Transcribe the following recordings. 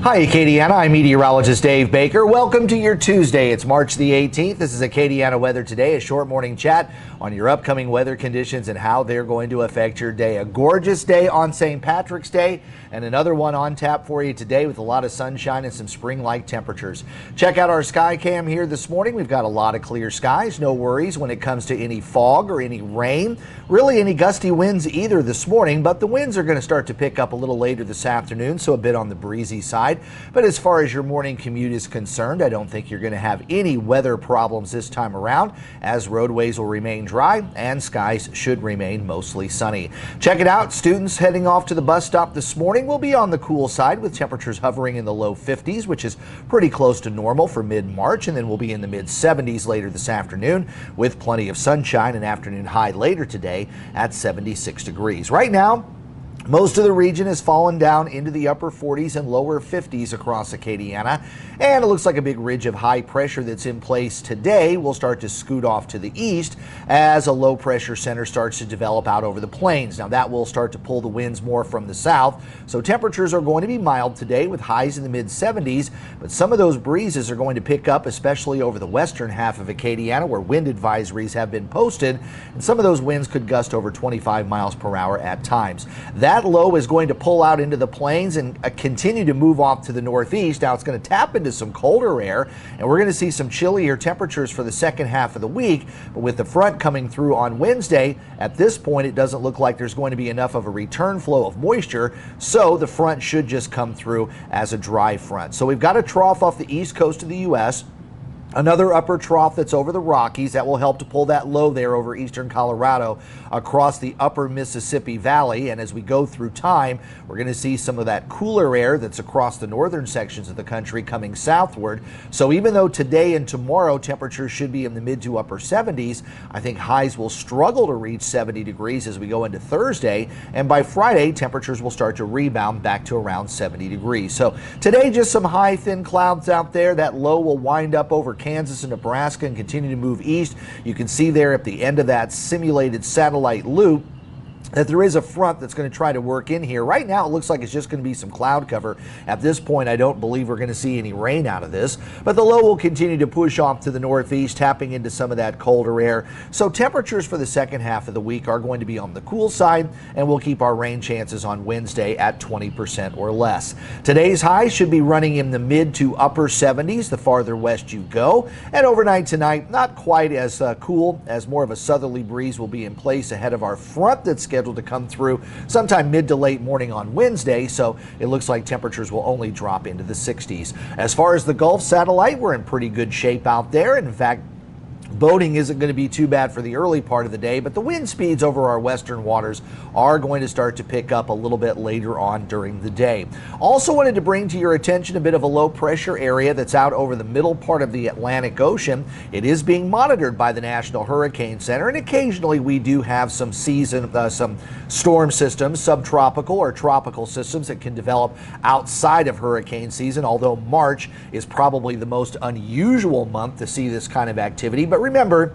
Hi, Acadiana. I'm meteorologist Dave Baker. Welcome to your Tuesday. It's March the 18th. This is Acadiana Weather Today, a short morning chat on your upcoming weather conditions and how they're going to affect your day. A gorgeous day on St. Patrick's Day and another one on tap for you today with a lot of sunshine and some spring-like temperatures. Check out our sky cam here this morning. We've got a lot of clear skies. No worries when it comes to any fog or any rain, really any gusty winds either this morning, but the winds are going to start to pick up a little later this afternoon, so a bit on the breezy side. But as far as your morning commute is concerned, I don't think you're going to have any weather problems this time around, as roadways will remain dry and skies should remain mostly sunny. Check it out. Students heading off to the bus stop this morning will be on the cool side with temperatures hovering in the low 50s, which is pretty close to normal for mid-March, and then we'll be in the mid-70s later this afternoon with plenty of sunshine, an afternoon high later today at 76 degrees. Right now, most of the region has fallen down into the upper 40s and lower 50s across Acadiana, and it looks like a big ridge of high pressure that's in place today will start to scoot off to the east as a low pressure center starts to develop out over the plains. Now that will start to pull the winds more from the south, so temperatures are going to be mild today with highs in the mid 70s, but some of those breezes are going to pick up, especially over the western half of Acadiana where wind advisories have been posted, and some of those winds could gust over 25 miles per hour at times. That low is going to pull out into the plains and continue to move off to the northeast. Now it's going to tap into some colder air, and we're going to see some chillier temperatures for the second half of the week. But with the front coming through on Wednesday, at this point it doesn't look like there's going to be enough of a return flow of moisture, so the front should just come through as a dry front. So we've got a trough off the east coast of the U.S., another upper trough that's over the Rockies that will help to pull that low there over eastern Colorado across the upper Mississippi Valley. And as we go through time, we're going to see some of that cooler air that's across the northern sections of the country coming southward. So even though today and tomorrow temperatures should be in the mid to upper 70s, I think highs will struggle to reach 70 degrees as we go into Thursday. And by Friday, temperatures will start to rebound back to around 70 degrees. So today, just some high, thin clouds out there. That low will wind up over Kansas and Nebraska and continue to move east. You can see there at the end of that simulated satellite loop that there is a front that's going to try to work in here. Right now, it looks like it's just going to be some cloud cover. At this point, I don't believe we're going to see any rain out of this, but the low will continue to push off to the northeast, tapping into some of that colder air. So temperatures for the second half of the week are going to be on the cool side, and we'll keep our rain chances on Wednesday at 20% or less. Today's high should be running in the mid to upper 70s the farther west you go, and overnight tonight, not quite as cool, as more of a southerly breeze will be in place ahead of our front that's scheduled to come through sometime mid to late morning on Wednesday, so it looks like temperatures will only drop into the 60s. As far as the Gulf satellite, we're in pretty good shape out there. In fact, boating isn't going to be too bad for the early part of the day, but the wind speeds over our western waters are going to start to pick up a little bit later on during the day. Also wanted to bring to your attention a bit of a low pressure area that's out over the middle part of the Atlantic Ocean. It is being monitored by the National Hurricane Center, and occasionally we do have some storm systems, subtropical or tropical systems that can develop outside of hurricane season, although March is probably the most unusual month to see this kind of activity. But remember,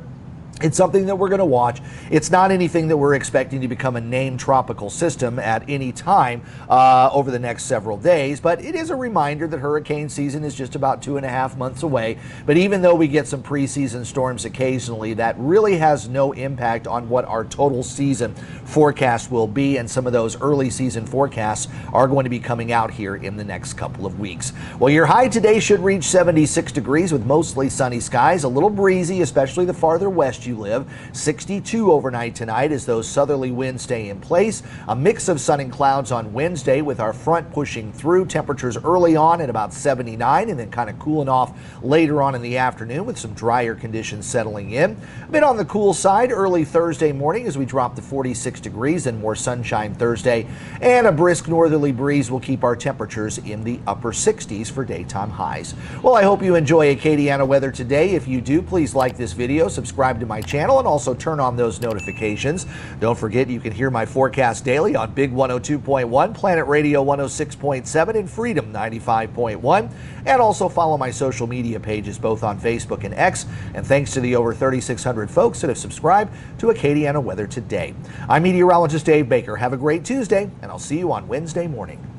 it's something that we're going to watch. It's not anything that we're expecting to become a named tropical system at any time over the next several days, but it is a reminder that hurricane season is just about 2.5 months away. But even though we get some preseason storms occasionally, that really has no impact on what our total season forecast will be, and some of those early season forecasts are going to be coming out here in the next couple of weeks. Well, your high today should reach 76 degrees with mostly sunny skies, a little breezy, especially the farther west you live. 62 overnight tonight as those southerly winds stay in place. A mix of sun and clouds on Wednesday with our front pushing through. Temperatures early on at about 79 and then kind of cooling off later on in the afternoon with some drier conditions settling in. A bit on the cool side early Thursday morning as we drop to 46 degrees and more sunshine Thursday, and a brisk northerly breeze will keep our temperatures in the upper 60s for daytime highs. Well, I hope you enjoy Acadiana weather today. If you do, please like this video, subscribe to my channel, and also turn on those notifications. Don't forget you can hear my forecast daily on Big 102.1, Planet Radio 106.7, and Freedom 95.1, and also follow my social media pages both on Facebook and X. And thanks to the over 3,600 folks that have subscribed to Acadiana Weather Today. I'm meteorologist Dave Baker. Have a great Tuesday, and I'll see you on Wednesday morning.